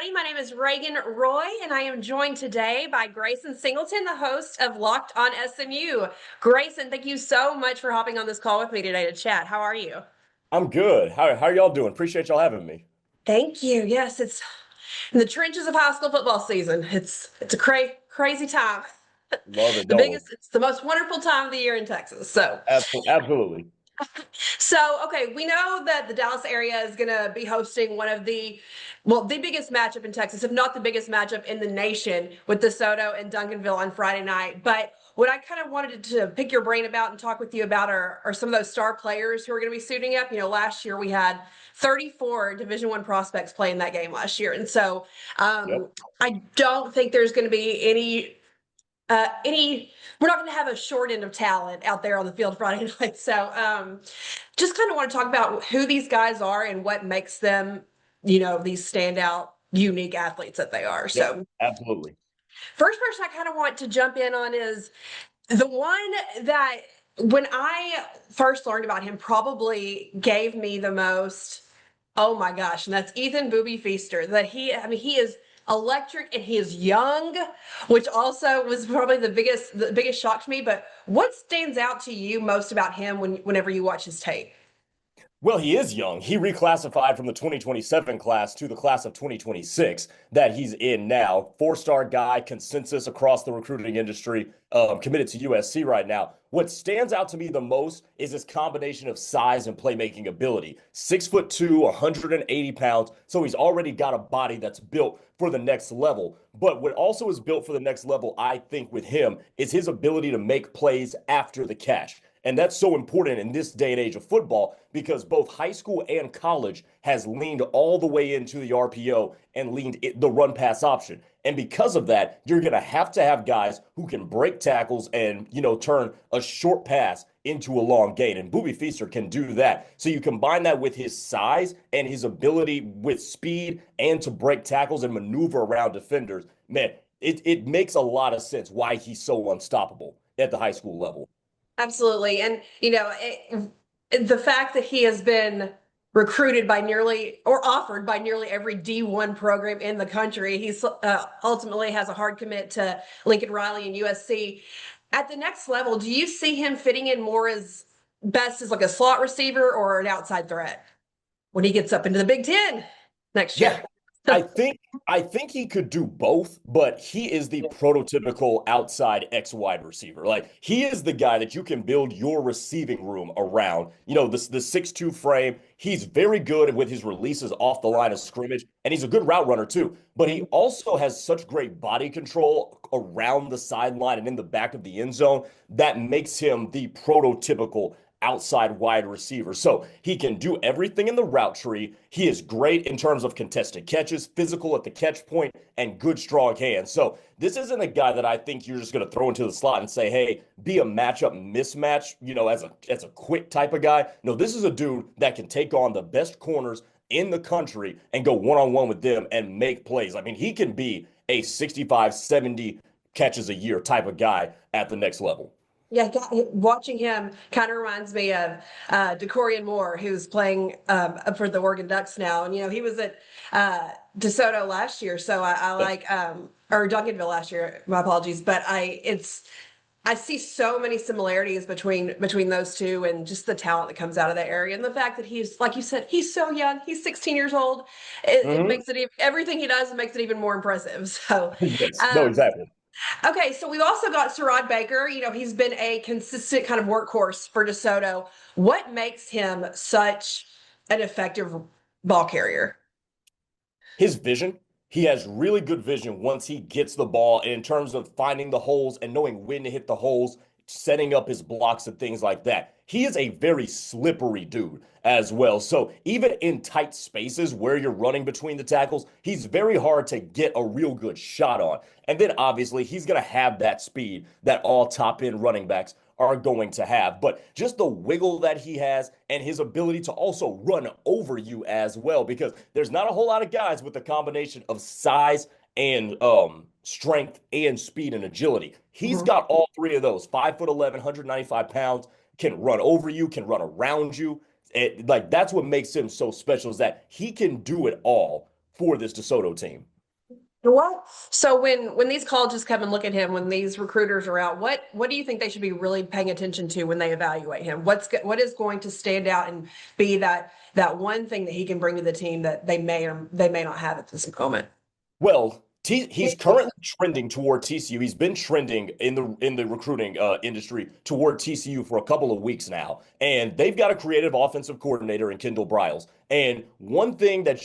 everybody. My name is Reagan Roy, and I am joined today by Grayson Singleton, the host of Locked On SMU. Grayson, thank you so much for hopping on this call with me today to chat. How are you? I'm good. How are y'all doing? Appreciate y'all having me. Thank you. Yes, it's in the trenches of high school football season. It's a crazy time. Love it, The don't we? biggest, it's the most wonderful time of the year in Texas. Absolutely. Okay, we know that the Dallas area is going to be hosting the biggest matchup in Texas, if not the biggest matchup in the nation, with DeSoto and Duncanville on Friday night. But what I kind of wanted to pick your brain about and talk with you about are some of those star players who are going to be suiting up. Last year we had 34 Division I prospects playing that game last year, and so Yep. I don't think there's going to be any we're not going to have a short end of talent out there on the field Friday night. Just kind of want to talk about who these guys are and what makes them, these standout, unique athletes that they are. Yeah, So, absolutely. first person I kind of want to jump in on is the one that, when I first learned about him, probably gave me the most, oh my gosh, and that's Ethan Boobie Feaster. He is electric and he is young, which also was probably the biggest shock to me. But what stands out to you most about him whenever you watch his tape? Well, he is young. He reclassified from the 2027 class to the class of 2026 that he's in now. Four-star guy, consensus across the recruiting industry, committed to USC right now. What stands out to me the most is his combination of size and playmaking ability. 6'2", 180 pounds. So he's already got a body that's built for the next level. But what also is built for the next level, I think, with him is his ability to make plays after the catch. And that's so important in this day and age of football because both high school and college has leaned all the way into the RPO and leaned the run pass option. And because of that, you're going to have guys who can break tackles and, turn a short pass into a long gain. And Boobie Feaster can do that. So you combine that with his size and his ability with speed and to break tackles and maneuver around defenders. Man, it makes a lot of sense why he's so unstoppable at the high school level. Absolutely. And, the fact that he has been recruited by nearly or offered by nearly every D1 program in the country, he's ultimately has a hard commit to Lincoln Riley and USC. At the next level, do you see him fitting in more as best as like a slot receiver or an outside threat when he gets up into the Big Ten next Yeah, year? I think I think he could do both, but he is the prototypical outside X wide receiver. Like he is the guy that you can build your receiving room around. The 6'2" frame. He's very good with his releases off the line of scrimmage, and he's a good route runner too. But he also has such great body control around the sideline and in the back of the end zone that makes him the prototypical outside wide receiver. So he can do everything in the route tree. He is great in terms of contested catches, physical at the catch point, and good strong hands. So this isn't a guy that I think you're just going to throw into the slot and say, hey, be a matchup mismatch, as a quick type of guy. No, this is a dude that can take on the best corners in the country and go one-on-one with them and make plays. I mean, he can be a 65, 70 catches a year type of guy at the next level. Yeah, watching him kind of reminds me of DeCorian Moore, who's playing for the Oregon Ducks now. And, he was at DeSoto last year. So I like, or Duncanville last year, my apologies. But I see so many similarities between those two and just the talent that comes out of that area. And the fact that he's, like you said, he's so young. He's 16 years old. It Mhm. makes everything he does makes it even more impressive. So, Yes, no, um, exactly. Okay, so we've also got SaRod Baker. He's been a consistent kind of workhorse for DeSoto. What makes him such an effective ball carrier? His vision, he has really good vision once he gets the ball in terms of finding the holes and knowing when to hit the holes, setting up his blocks and things like that. He is a very slippery dude as well. So even in tight spaces where you're running between the tackles, he's very hard to get a real good shot on. And then obviously he's going to have that speed that all top end running backs are going to have. But just the wiggle that he has and his ability to also run over you as well, because there's not a whole lot of guys with the combination of size and strength and speed and agility. He's Mhm. got all three of those. 5'11", 195 pounds, can run over you, can run around you. Like that's what makes him so special is that he can do it all for this DeSoto team. What? So when these colleges come and look at him, when these recruiters are out, what do you think they should be really paying attention to when they evaluate him? What is going to stand out and be that one thing that he can bring to the team that they may not have at this moment? Well, he's currently trending toward TCU. He's been trending in the recruiting industry toward TCU for a couple of weeks now, and they've got a creative offensive coordinator in Kendall Briles. And one thing that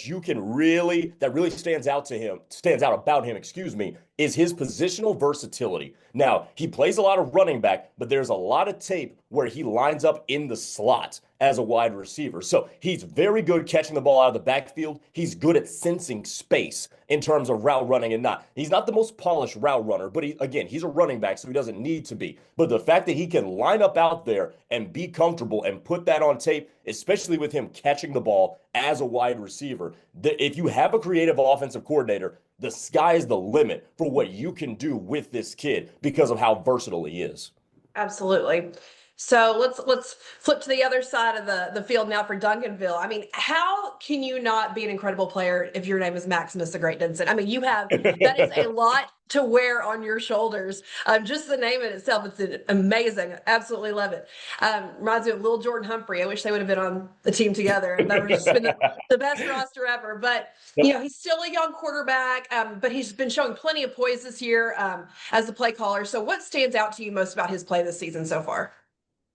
really stands out about him, excuse me, is his positional versatility. Now, he plays a lot of running back, but there's a lot of tape where he lines up in the slot as a wide receiver. So he's very good catching the ball out of the backfield. He's good at sensing space in terms of route running and not. He's not the most polished route runner, but he's a running back, so he doesn't need to be. But the fact that he can line up out there and be comfortable and put that on tape, especially with him catching the ball as a wide receiver, if you have a creative offensive coordinator, the sky is the limit for what you can do with this kid because of how versatile he is. Absolutely. So let's flip to the other side of the field now for Duncanville. I mean, how can you not be an incredible player if your name is Maximus the Great Denson? I mean, that is a lot to wear on your shoulders. Just the name in itself, it's amazing. Absolutely love it. Reminds me of Lil Jordan Humphrey. I wish they would have been on the team together, and that would have just been the best roster ever. But he's still a young quarterback, but he's been showing plenty of poise this year as the play caller. So, what stands out to you most about his play this season so far?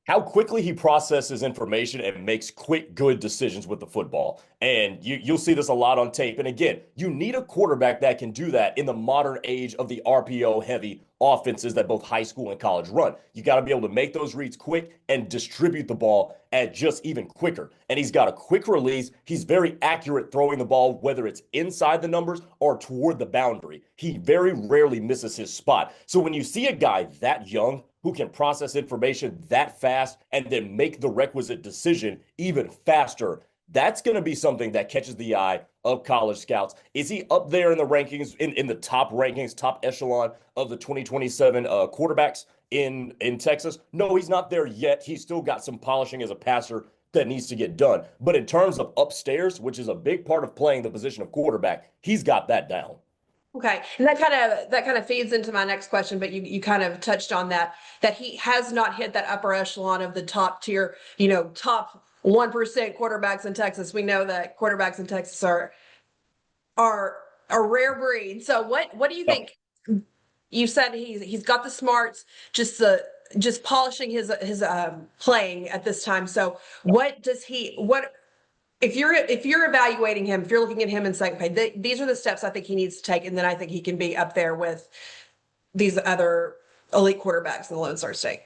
How quickly he processes information and makes quick, good decisions with the football. And you'll see this a lot on tape. And again, you need a quarterback that can do that in the modern age of the RPO heavy offenses that both high school and college run. You got to be able to make those reads quick and distribute the ball at just even quicker. And he's got a quick release. He's very accurate throwing the ball, whether it's inside the numbers or toward the boundary. He very rarely misses his spot. So when you see a guy that young who can process information that fast and then make the requisite decision even faster, that's going to be something that catches the eye of college scouts. Is he up there in the rankings, in the top rankings, top echelon of the 2027 quarterbacks in Texas? No, he's not there yet. He's still got some polishing as a passer that needs to get done. But in terms of upstairs, which is a big part of playing the position of quarterback, he's got that down. Okay, and that kind of feeds into my next question, but you kind of touched on that he has not hit that upper echelon of the top tier, top 1% quarterbacks in Texas. We know that quarterbacks in Texas are a rare breed. So what do you think? You said he's got the smarts, just polishing his playing at this time. So what if you're evaluating him, if you're looking at him and saying, okay, these are the steps I think he needs to take, and then I think he can be up there with these other elite quarterbacks in the Lone Star State.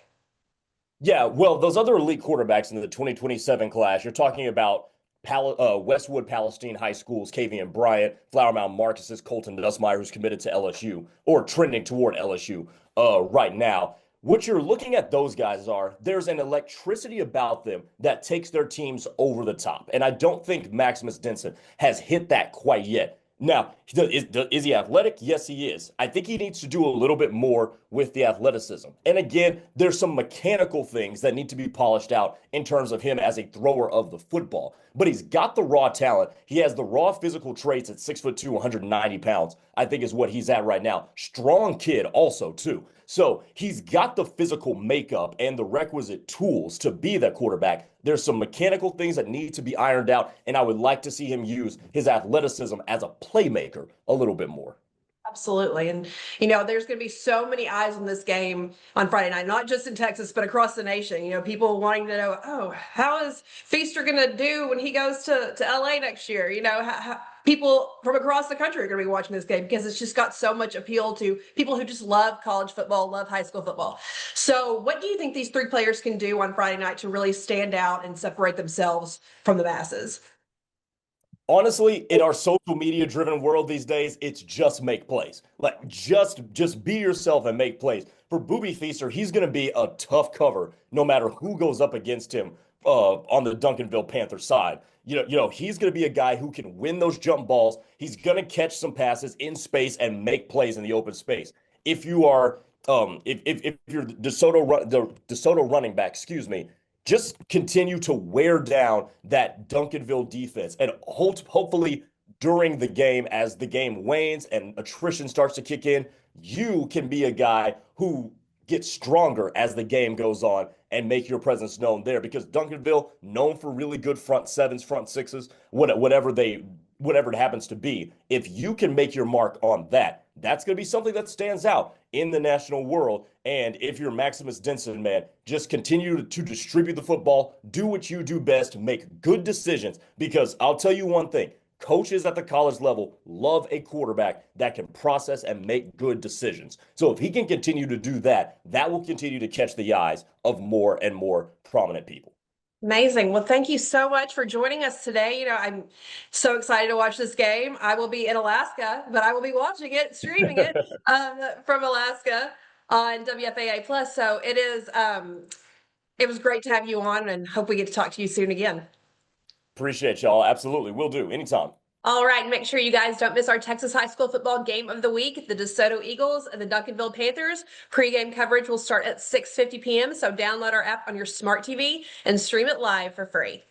Yeah, well, those other elite quarterbacks in the 2027 class, you're talking about Westwood Palestine High School's Kavian Bryant, Flower Mound Marcus's Colton Nussmeier, who's committed to LSU or trending toward LSU right now. What you're looking at those guys there's an electricity about them that takes their teams over the top. And I don't think Maximus Denson has hit that quite yet. Now, is he athletic? Yes, he is. I think he needs to do a little bit more with the athleticism. And again, there's some mechanical things that need to be polished out in terms of him as a thrower of the football. But he's got the raw talent. He has the raw physical traits at 6'2", 190 pounds, I think is what he's at right now. Strong kid also, too. So he's got the physical makeup and the requisite tools to be that quarterback. There's some mechanical things that need to be ironed out, and I would like to see him use his athleticism as a playmaker a little bit more. Absolutely. And, there's going to be so many eyes on this game on Friday night, not just in Texas, but across the nation. People wanting to know, how is Feaster going to do when he goes to LA next year? People from across the country are going to be watching this game because it's just got so much appeal to people who just love college football, love high school football. So what do you think these three players can do on Friday night to really stand out and separate themselves from the masses? Honestly, in our social media driven world these days, it's just make plays. Like just be yourself and make plays. For Boobie Feaster, he's going to be a tough cover no matter who goes up against him on the Duncanville Panthers side. He's going to be a guy who can win those jump balls. He's going to catch some passes in space and make plays in the open space. If you are if you're the DeSoto running back, excuse me, just continue to wear down that Duncanville defense and hopefully during the game as the game wanes and attrition starts to kick in, you can be a guy who gets stronger as the game goes on and make your presence known there because Duncanville, known for really good front sevens, front sixes, whatever it happens to be. If you can make your mark on that, that's going to be something that stands out in the national world. And if you're Maximus Denson, man, just continue to distribute the football, do what you do best, make good decisions. Because I'll tell you one thing, coaches at the college level love a quarterback that can process and make good decisions. So if he can continue to do that, that will continue to catch the eyes of more and more prominent people. Amazing. Well, thank you so much for joining us today. I'm so excited to watch this game. I will be in Alaska, but I will be watching it, streaming it from Alaska on WFAA Plus. So it was great to have you on, and hope we get to talk to you soon again. Appreciate y'all. Absolutely. Will do. Anytime. All right. Make sure you guys don't miss our Texas high school football game of the week, the DeSoto Eagles and the Duncanville Panthers. Pre-game coverage will start at 6:50 p.m. So download our app on your smart TV and stream it live for free.